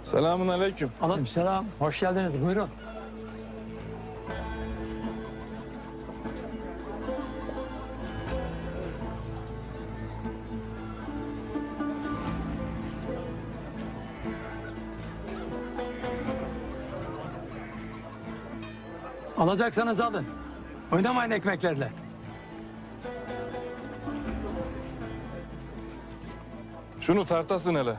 Selamun aleyküm. Aleykümselam. Hoş geldiniz. Buyurun. Alacaksanız alın. Oynamayın ekmeklerle. Şunu tartasın hele.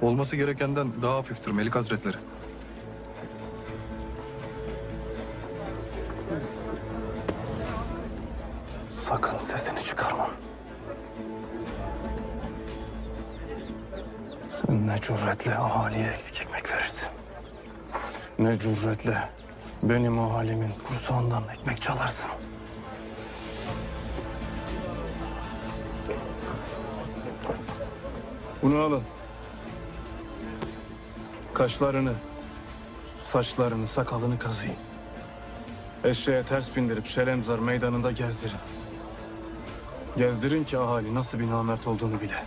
Olması gerekenden daha hafiftir Melik Hazretleri. Sakın sesini çıkarma. Sen ne cüretle ahaliye eksik ekmek verirsin. Ne cüretle benim ahalimin kursağından ekmek çalarsın. Bunu alın. Kaşlarını, saçlarını, sakalını kazıyın. Eşeğe ters bindirip Şelemzar meydanında gezdirin. Gezdirin ki ahali nasıl bir namert olduğunu bile.